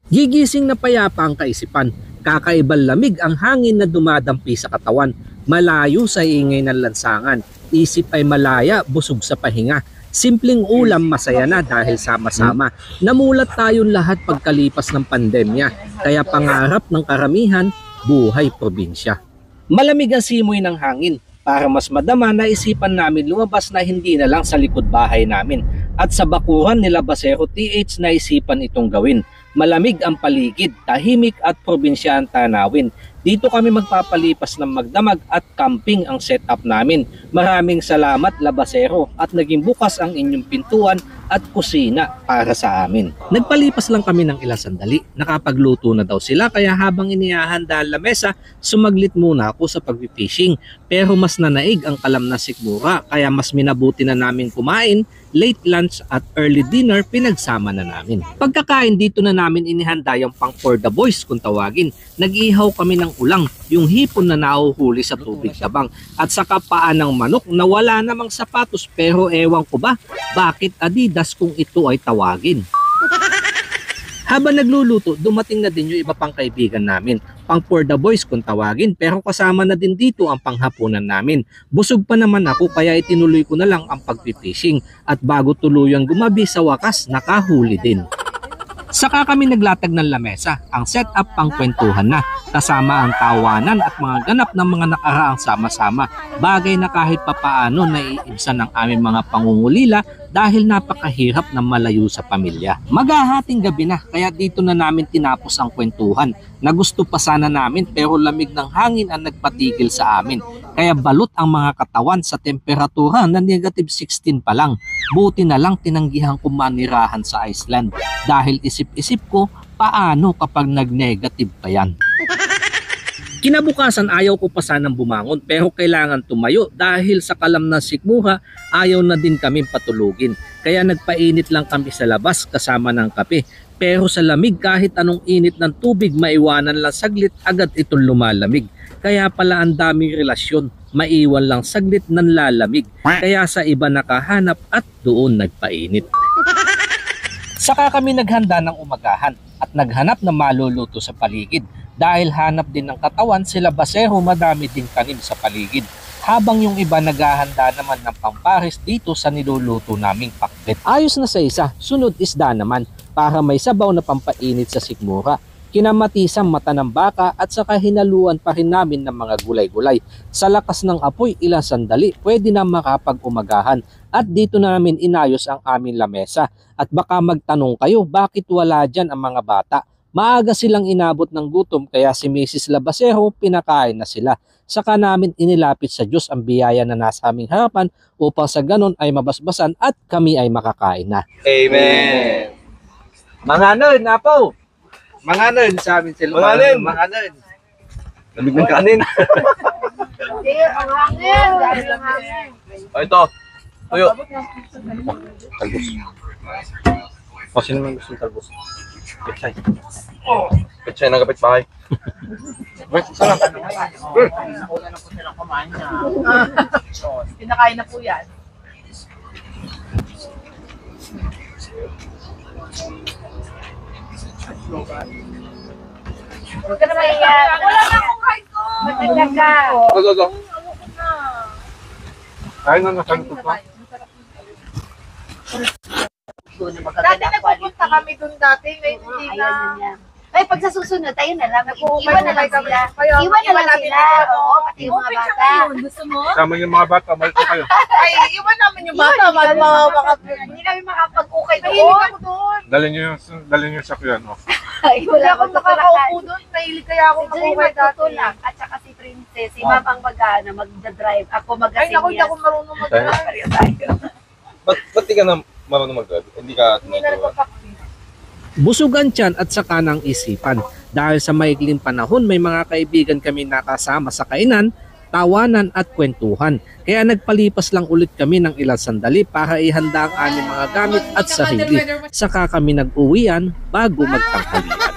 Gigising na payapa ang kaisipan, kakaibang lamig ang hangin na dumadampi sa katawan, malayo sa ingay ng lansangan, isip ay malaya, busog sa pahinga. Simpleng ulam, masaya na dahil sama-sama. Namulat tayong lahat pagkalipas ng pandemya, kaya pangarap ng karamihan, buhay probinsya. Malamig ang simoy ng hangin. Para mas madama, naisipan namin lumabas na hindi na lang sa likod bahay namin. At sa bakuran nila Basero TH naisipan itong gawin. Malamig ang paligid, tahimik at probinsya ang tanawin. Dito kami magpapalipas ng magdamag at camping ang setup namin. Maraming salamat Labasero at naging bukas ang inyong pintuan at kusina para sa amin. Nagpalipas lang kami ng ilang sandali. Nakapagluto na daw sila kaya habang inihahanda ang lamesa, sumaglit muna ako sa pag-fishing. Pero mas nanaig ang kalam na sikmura kaya mas minabuti na namin kumain, late lunch at early dinner pinagsama na namin. Pagkakain dito na namin inihanda yung pang for the boys kung tawagin. Nag-ihaw kami ng ulang, yung hipon na nahuhuli sa tubig tabang at saka paan ng manok na wala namang sapatos pero ewan ko ba bakit Adidas kung ito ay tawagin. Habang nagluluto, dumating na din yung iba pang kaibigan namin. Pang for the boys kung tawagin pero kasama na din dito ang panghapunan namin. Busog pa naman ako kaya itinuloy ko na lang ang pagpipishing at bago tuluyang gumabi sa wakas nakahuli din. Saka kami naglatag ng lamesa, ang setup pang kwentuhan na, kasama ang tawanan at mga ganap ng mga nakaraang sama-sama, bagay na kahit papaano naiibsan ng aming mga pangungulila dahil napakahirap na malayo sa pamilya. Maghahating gabi na kaya dito na namin tinapos ang kwentuhan na gusto pa sana namin pero lamig ng hangin ang nagpatigil sa amin. Kaya balot ang mga katawan sa temperatura na negative 16 pa lang. Buti na lang tinanggihan ko manirahan sa Iceland dahil isip-isip ko paano kapag nag-negative pa yan. Kinabukasan ayaw ko pa sanang bumangon pero kailangan tumayo dahil sa kalam ng sikmura ayaw na din kami patulugin. Kaya nagpainit lang kami sa labas kasama ng kape. Pero sa lamig kahit anong init ng tubig maiwanan lang saglit agad itong lumalamig. Kaya pala ang daming relasyon, maiwan lang saglit ng lalamig. Kaya sa iba nakahanap at doon nagpainit. Saka kami naghanda ng umagahan at naghanap ng maluluto sa paligid. Dahil hanap din ng katawan sila Basero madami din kanin sa paligid. Habang yung iba naghahanda naman ng pampares dito sa niluluto naming pakbet. Ayos na sa isa, sunod isda naman para may sabaw na pampainit sa sikmura. Kinamatisang mata ng baka at saka hinaluan pa rin namin ng mga gulay-gulay. Sa lakas ng apoy ilang sandali pwede na makapag-umagahan at dito na namin inayos ang aming lamesa. At baka magtanong kayo bakit wala dyan ang mga bata. Maaga silang inabot ng gutom kaya si Mrs. Labasero pinakain na sila. Saka namin inilapit sa Diyos ang biyaya na nasa aming harapan upang sa ganon ay mabasbasan at kami ay makakain na. Amen! Mga nerd, napo! Mga nerd, sa amin sila. Mga nerd! Mga nerd! Lamig ng kanin. Ang hangin! Dahil ang hangin. O ito, tuyo. Talbos. O sino man gusto ng talbos? Pechay. Pechay ng kapitbahay. Sarap. Una na po silang kumain na. Pinakain na po yan. Huwag ka na mahiyan. Wala na akong kahit ko. Matagdag ka. Go. Kain na nakalito pa. Dati nagpupunta kami dun dati. Ngayon hindi na. Ay, pag sa susunod, tayo na lang. Iwan na lang kami. sila. Iwan na lang sila. Oo, pati yung mga bata. Gusto mo? Sama yung mga bata, balik kayo. Ay, iwan namin yung bata. Hindi kami makapag-ukay doon. Mahilig ako doon. Dalhin niyo sa kuyan. Oh. Hindi ako nakakaupo doon. Mahilig kaya ako mag-ukay dati. Magtutulak. At saka si Princess, si Ma'am ang mag-drive. Ako Ay, mag-asinyas. naku, hindi ako marunong mag-drive. Ba't di ka na marunong mag-drive? Hindi ka Hindi na nagpa-practice. Busugan tiyan at saka ng isipan. Dahil sa maikling panahon may mga kaibigan kami nakasama sa kainan, tawanan at kwentuhan. Kaya nagpalipas lang ulit kami ng ilang sandali para ihanda ang aming mga gamit at sarili. Saka kami nag-uwian bago magtanghalian.